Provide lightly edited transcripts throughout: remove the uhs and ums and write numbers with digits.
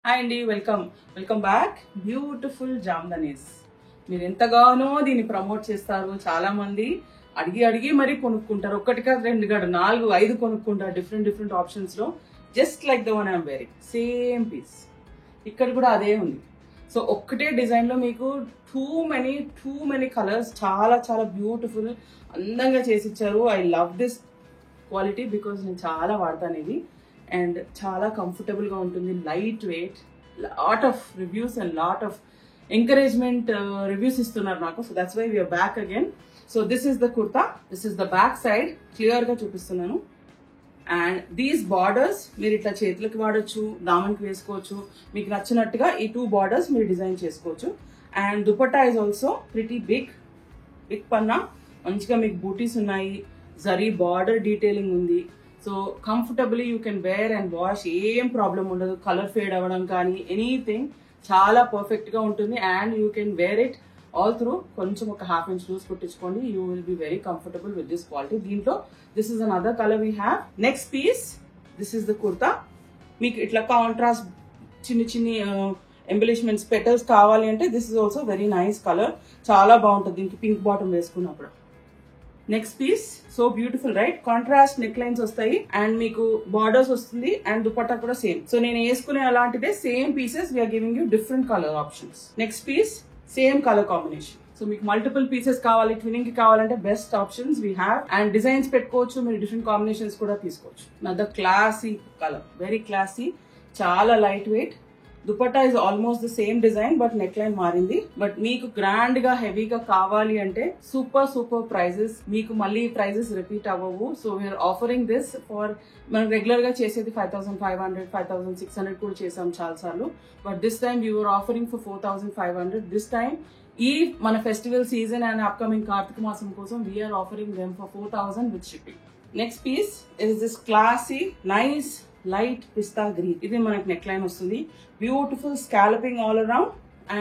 Hi అండి, welcome back. Beautiful జామ్దనీస్. మీరు ఎంతగానో దీన్ని ప్రమోట్ చేస్తారు. చాలా మంది అడిగి మరీ కొనుక్కుంటారు. ఒకటి కాదు, రెండు కాదు, 4, 5 కొనుక్కుంటారు డిఫరెంట్ ఆప్షన్స్ లో. Just like the one I'm wearing, same piece. ఇక్కడ కూడా అదే ఉంది. సో ఒక్కటే డిజైన్ లో మీకు టూ మెనీ కలర్స్, చాలా బ్యూటిఫుల్, అందంగా చేసి ఇచ్చారు. I love this quality because నేను చాలా వాడతాను ఇది. అండ్ చాలా కంఫర్టబుల్ గా ఉంటుంది, light weight. Lot of reviews and lot of encouragement reviews ఇస్తున్నారు నాకు. So that's why we're back again. So this is the kurta, this is the back side. Clear గా చూపిస్తున్నాను. అండ్ దీస్ బార్డర్స్ మీరు ఇట్లా చేతులకి వాడచ్చు, దామన్కి వేసుకోవచ్చు. మీకు నచ్చినట్టుగా ఈ 2 బార్డర్స్ మీరు డిజైన్ చేసుకోవచ్చు. And dupatta is also pretty big panna. మంచిగా మీకు బూటీస్ ఉన్నాయి, జరీ బార్డర్ డీటెయిలింగ్ ఉంది. So comfortably you can wear and wash. ఏం ప్రాబ్లం ఉండదు, కలర్ ఫేడ్ అవ్వడం కానీ ఎనీథింగ్. చాలా పర్ఫెక్ట్ గా ఉంటుంది. And you can wear it all through. కొంచెం ఒక ½ ఇంచ్ లూజ్ కుట్టించుకోండి. You will be very comfortable with this quality. దీంట్లో this is another colour we have. Next piece, this is the kurta. మీకు ఇట్లా కాంట్రాస్ట్ చిన్ని ఎంబలిష్మెంట్స్, పెటల్స్ కావాలి అంటే this is also very nice colour. చాలా బాగుంటుంది దీనికి పింక్ బాటమ్ వేసుకున్నప్పుడు. Next piece, so beautiful right. Contrast neck lines వస్తాయి అండ్ మీకు బార్డర్స్ వస్తుంది అండ్ దుపట్టా కూడా సేమ్. సో నేను వేసుకునే అలాంటిదే same pieces we're giving you different colour options. Next piece, same colour combination. So మీకు మల్టిపుల్ పీసెస్ కావాలి, ట్విన్నింగ్ కి కావాలంటే best options we have. And designs పెట్టుకోవచ్చు, మీరు డిఫరెంట్ కాంబినేషన్స్ కూడా తీసుకోవచ్చు. Another classy colour, very classy, చాలా light weight. Dupatta is almost the same design but neck line మారింది. బట్ మీకు గ్రాండ్ గా హెవీగా కావాలి అంటే సూపర్ ప్రైజెస్. మీకు మళ్ళీ ప్రైజెస్ రిపీట్ అవ్వవు. So we're offering this for, మనం రెగ్యులర్ గా చేసేది 5500, 5600 కూడా చేసాం చాలా సార్లు. But this time we're offering for 4500. This time ఈ మన ఫెస్టివల్ సీజన్ అండ్ అప్కమింగ్ కార్తీక మాసం కోసం we're offering them for 4000 with shipping. Next piece is this classy nice light pista green. ఇది మనకి నెక్ లైన్ వస్తుంది. Beautiful scalloping all around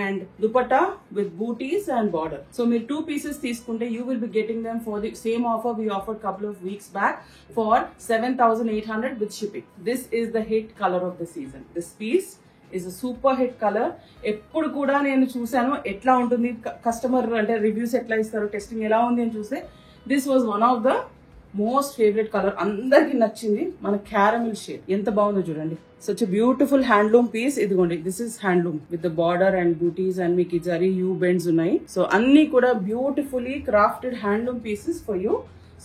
and dupatta with butis and border. So మీరు 2 pieces తీసుకుంటే you will be getting them for the same offer we offered couple of weeks back for 7800 with shipping. This is the hit color of the season. This piece is a super hit color. ఎప్పుడు కూడా నేను చూసాను ఎట్లా ఉంటుంది customer అంటే reviews ఎట్లా ఇస్తారు, testing ఎలా ఉంది అని చూస్తే this was one of the most favourite colour. అందరికి నచ్చింది. మన క్యారమిల్ షేడ్ ఎంత బాగుందో చూడండి. Such beautiful handloom piece. ఇదిగోండి, this is handloom with the border and butis and మీకు జరీ యూ బెండ్స్ ఉన్నాయి. సో అన్ని కూడా beautifully crafted handloom pieces for you.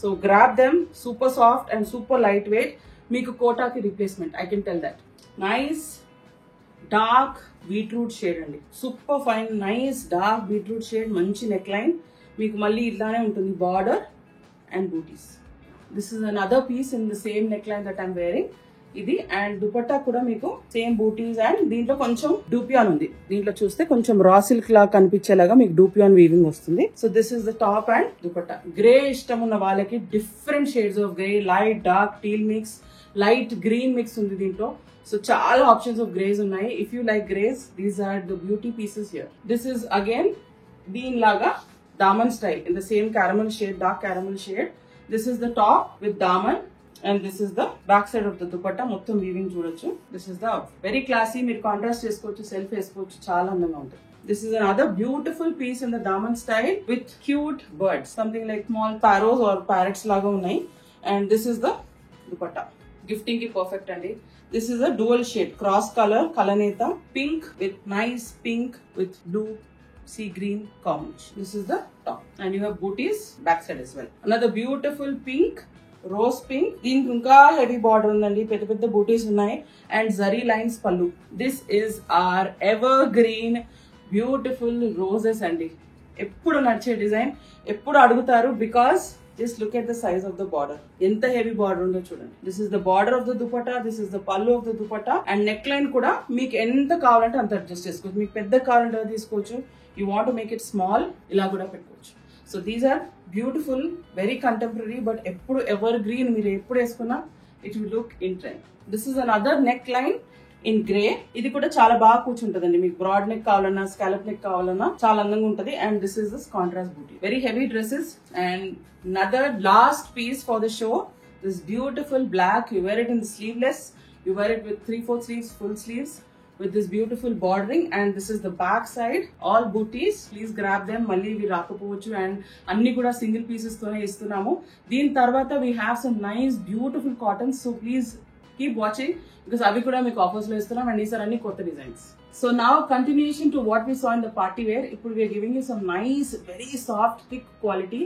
So grab them. Super soft and super light weight. మీకు కోటాకి replacement, I can tell that. Nice dark beetroot shade అండి. Super fine nice dark beetroot shade. మంచి neck line. మీకు మళ్ళీ ఇట్లానే ఉంటుంది border and butis. This is another piece in the same neck line that I'm wearing. ఇది and dupatta కూడా మీకు same booties and దీంట్లో కొంచెం డూపియాన్ ఉంది. దీంట్లో చూస్తే కొంచెం రా సిల్క్ లాగా కనిపించేలాగా మీకు డూపియాన్ వీవింగ్ వస్తుంది. So this is the top and dupatta. Grey ఇష్టం ఉన్న వాళ్ళకి different shades of grey, light dark teal mix, light green mix ఉంది దీంట్లో. సో చాలా ఆప్షన్స్ ఆఫ్ గ్రేస్ ఉన్నాయి. If you like greys, these are the beauty pieces here. This is again దీని లాగా దామన్ style in the same caramel shade, dark caramel shade. This is the top with daman and this is the back side of the dupatta. మొత్తం weaving చూడొచ్చు. This is the very classy. మీరు contrast చేసుకోవచ్చు, self వేసుకోవచ్చు, చాలా అందంగా ఉంటుంది. This is another beautiful piece in the daman style with cute birds, something like small parrots or parrots లాగా ఉన్నాయి. And this is the dupatta. Gifting కి perfect అండి. This is a dual shade, cross color, kalaneta, pink with nice pink with blue sea green combination. This is the top and you have booties back side as well. Another beautiful pink, rose pink. దీనికి ఇంకా heavy border ఉందండి, పెద్ద బూటీస్ ఉన్నాయి and zari lines పళ్ళు. This is are evergreen beautiful roses అండి. ఎప్పుడు నచ్చే డిజైన్, ఎప్పుడు అడుగుతారు because just look at the size of the border. ఎంత హెవీ బార్డర్ ఉందో చూడండి. This is the border of the dupatta, this is the pallu of the dupatta and neck line కూడా మీకు ఎంత కావాలంటే అంత అడ్జస్ట్ చేసుకోవచ్చు. మీకు పెద్ద కావాలంటే తీసుకోవచ్చు. You want make it small, ఇలా కూడా పెట్టుకోవచ్చు. So these are beautiful, very contemporary but ఎప్పుడు ఎవర్ గ్రీన్. మీరు ఎప్పుడు వేసుకున్నా it will look in trend. This is another neck line in grey. ఇది కూడా చాలా బాగా కూర్చుంటదండి. మీకు బ్రాడ్ నెక్ కావాలన్నా, స్కాలప్ నెక్ కావాలన్నా చాలా అందంగా ఉంటుంది. And this is this contrast buti. Very heavy dresses and another last piece for the show. This beautiful black. You wear it in the sleeveless. You wear it with 3/4 sleeves, full sleeves. with this beautiful bordering, and this is the back side, all booties. Please grab them. Malli vi rakapochu, and anni kuda single pieces tone istunnamo. Deen tarvata we have some nice beautiful cottons, so please keep watching because avi kuda meeku offers lo istunnam, and these are anni kotta designs. So now continuation to what we saw in the party wear. Ippudu we are giving you some nice very soft thick quality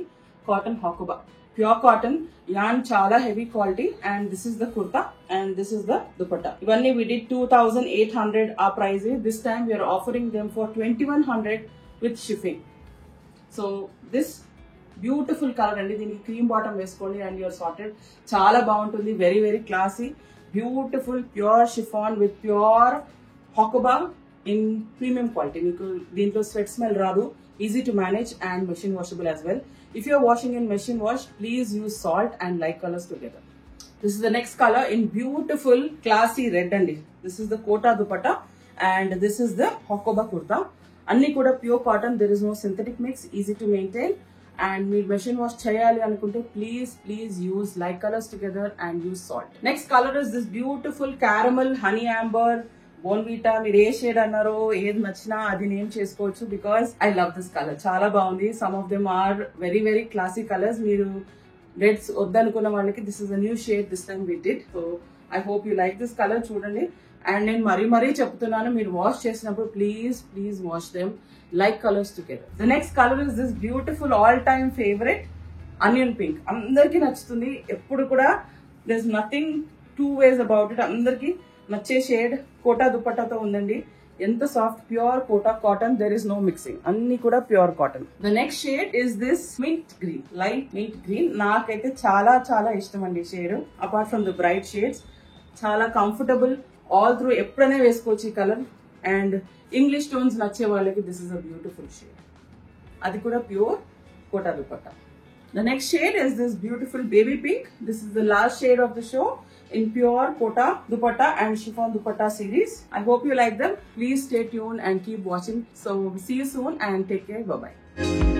cotton hakuba. Pure cotton, yarn chala heavy quality, and this is the kurta and this is the dupatta. Ivanni we did 2,800 our price. This time we are offering them for 2,100 with shipping. So this beautiful color andi, deeniki cream bottom veskondi and you are sorted. Chala baaguntundi, very very classy, beautiful pure chiffon with pure hakuba in premium quality. Meeku deentlo sweat smell raadu, easy to manage and machine washable as well. If you are washing in machine wash, please use salt and light colors together. This is the next color in beautiful classy red andi. This is the kota dupatta and this is the hakuba kurta. Anni kuda pure cotton, there is no synthetic mix, easy to maintain. And మీరు machine wash cheyali anukunte please use light colors together and use salt. Next color is this beautiful caramel honey amber Bournvita. మీరు ఏ shade అన్నారో ఏది నచ్చినా అది name చేసుకోవచ్చు because I love this colour. చాలా బాగుంది. Some of them are very very classy colours. మీరు రెడ్స్ వద్దనుకున్న వాళ్ళకి this is a new shade this time we did. So I hope you like this colour. చూడండి, and నేను మరీ చెప్తున్నాను, మీరు వాష్ చేసినప్పుడు please wash them like colours together. The next colour is this beautiful all time favourite onion pink. అందరికీ నచ్చుతుంది ఎప్పుడు కూడా. There is nothing two ways about it. అందరికీ నచ్చే షేడ్ కోటా దుపట్టాతో ఉందండి. ఎంత soft pure Kota cotton, there is no mixing, అన్ని కూడా pure cotton. The next shade is this mint green, light mint green. నాకైతే చాలా ఇష్టం అండి shade. Apart from the bright shades, చాలా కంఫర్టబుల్ ఆల్ త్రూ, ఎప్పుడైనా వేసుకోవచ్చు ఈ కలర్. అండ్ ఇంగ్లీష్ టోన్స్ నచ్చే వాళ్ళకి this is a beautiful shade, అది కూడా pure Kota dupatta. The next shade is this beautiful baby pink. This is the last shade of the show in pure kota dupatta and chiffon dupatta series. I hope you like them. Please stay tuned and keep watching. So see you soon and take care. Bye bye.